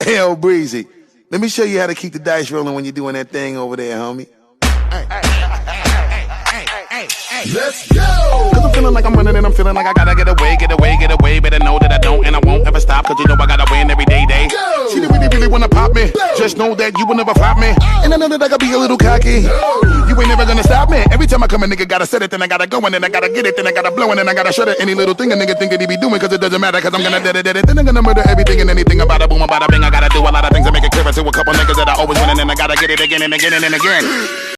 Hey, yo, Breezy, let me show you how to keep the dice rolling when you're doing that thing over there, homie. Let's go! Cause I'm feeling like I'm running and I'm feeling like I gotta get away. Better know that I don't and I won't ever stop. Cause you know I gotta win every day. Go! She didn't really wanna pop me. Go! Just know that you will never flop me. And I know that I gotta be a little cocky. Go! You ain't never gonna stop me. Every time I come a nigga gotta set it, then I gotta go and then I gotta get it, then I gotta blow and then I gotta shut it. Any little thing a nigga think that he be doing, cause it doesn't matter. Cause I'm gonna dead it. Then I'm gonna murder everything and anything about a boom, about a bing. I gotta do a lot of things to make it clearer to a couple niggas that I always win and then I gotta get it again and again and again.